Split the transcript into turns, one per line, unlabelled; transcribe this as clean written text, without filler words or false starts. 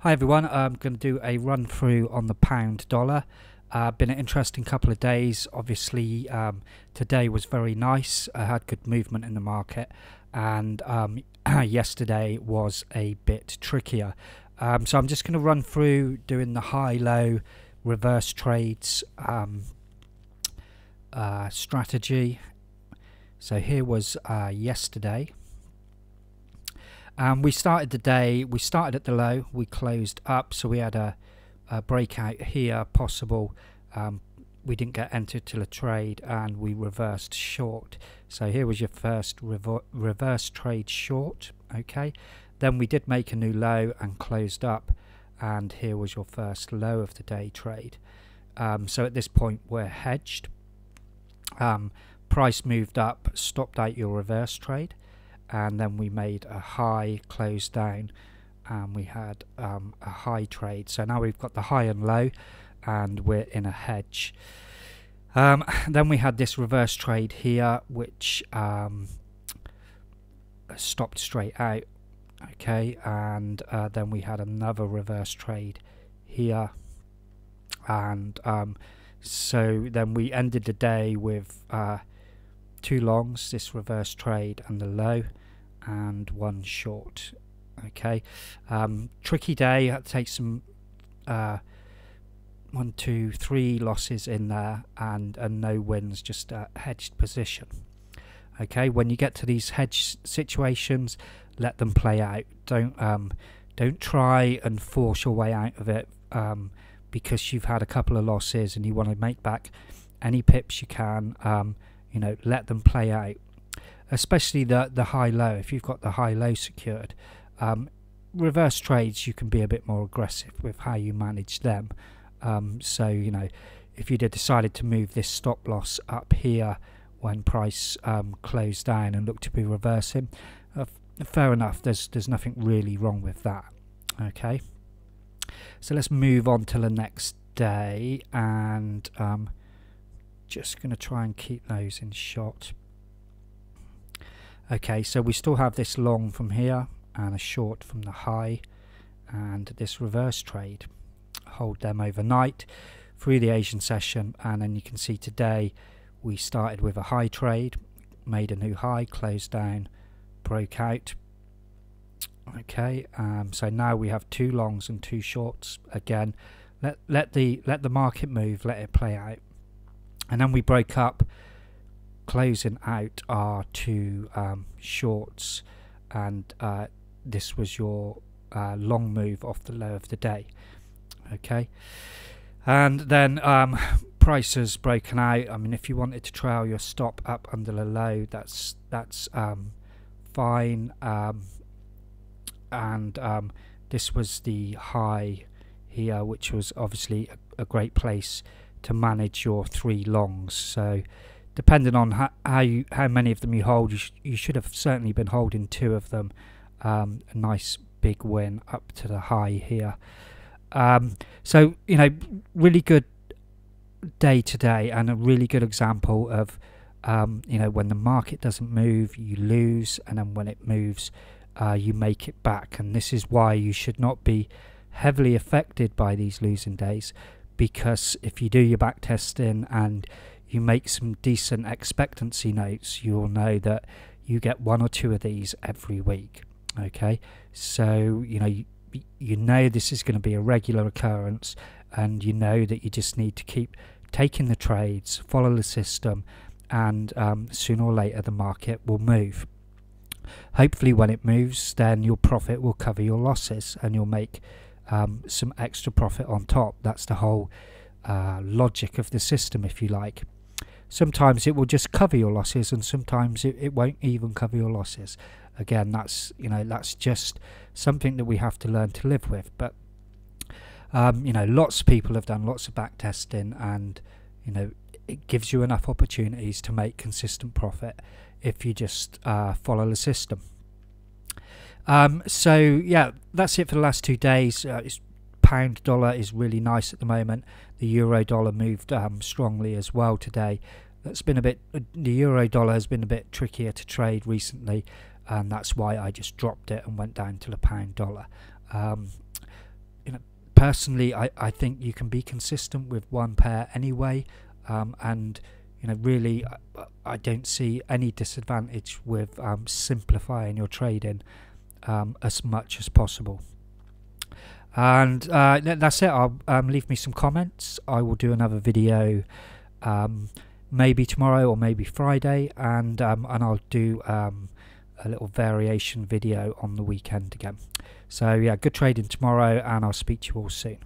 Hi everyone, I'm going to do a run through on the pound dollar. Been an interesting couple of days. Obviously, today was very nice. I had good movement in the market, and yesterday was a bit trickier. So I'm just going to run through doing the high-low reverse trades strategy. So here was yesterday. We started the day, we started at the low, we closed up, so we had a breakout here possible. We didn't get entered till a trade and we reversed short. So here was your first reverse trade short, okay. Then we did make a new low and closed up, and here was your first low of the day trade. So at this point we're hedged. Price moved up, stopped out your reverse trade, and then we made a high, closed down, and we had a high trade. So now we've got the high and low, and we're in a hedge. Then we had this reverse trade here, which stopped straight out, okay, and then we had another reverse trade here, and so then we ended the day with two longs, this reverse trade and the low, and one short, okay. Tricky day. Had to take some 1, 2, 3 losses in there, and no wins, just a hedged position, okay. When you get to these hedge situations, let them play out. Don't try and force your way out of it because you've had a couple of losses and you want to make back any pips you can. You know, let them play out, especially the high-low. If you've got the high-low secured, reverse trades, you can be a bit more aggressive with how you manage them. So, you know, if you decided to move this stop loss up here when price closed down and looked to be reversing, fair enough. There's nothing really wrong with that, okay. So let's move on to the next day, and just going to try and keep those in shot. Okay, so we still have this long from here and a short from the high, and this reverse trade. Hold them overnight through the Asian session, and then you can see today we started with a high trade, made a new high, closed down, broke out. Okay, so now we have two longs and two shorts. Again, let the market move, let it play out. And then we broke up, closing out our two shorts, and this was your long move off the low of the day, okay. And then price has broken out. I mean, if you wanted to trail your stop up under the low, that's fine. And this was the high here, which was obviously a great place to manage your three longs. So depending on how many of them you hold, you should have certainly been holding two of them. A nice big win up to the high here. So, you know, really good day today, and a really good example of you know, when the market doesn't move, you lose, and then when it moves, you make it back. And this is why you should not be heavily affected by these losing days, because if you do your back testing and you make some decent expectancy notes, you'll know that you get one or two of these every week, okay. So you know this is going to be a regular occurrence, and you know that you just need to keep taking the trades, follow the system, and sooner or later the market will move. Hopefully when it moves, then your profit will cover your losses, and you'll make some extra profit on top. That's the whole logic of the system, if you like. Sometimes it will just cover your losses, and sometimes it won't even cover your losses. Again, that's just something that we have to learn to live with. But you know, lots of people have done lots of back testing, and you know, it gives you enough opportunities to make consistent profit if you just follow the system. So yeah, that's it for the last 2 days. Pound dollar is really nice at the moment. The euro dollar moved strongly as well today. That's been a bit. The euro dollar has been a bit trickier to trade recently, and that's why I just dropped it and went down to the pound dollar. personally, I think you can be consistent with one pair anyway, and really, I don't see any disadvantage with simplifying your trading as much as possible. And that's it. I'll leave me some comments. I will do another video maybe tomorrow or maybe Friday, and I'll do a little variation video on the weekend again. So yeah, good trading tomorrow, and I'll speak to you all soon.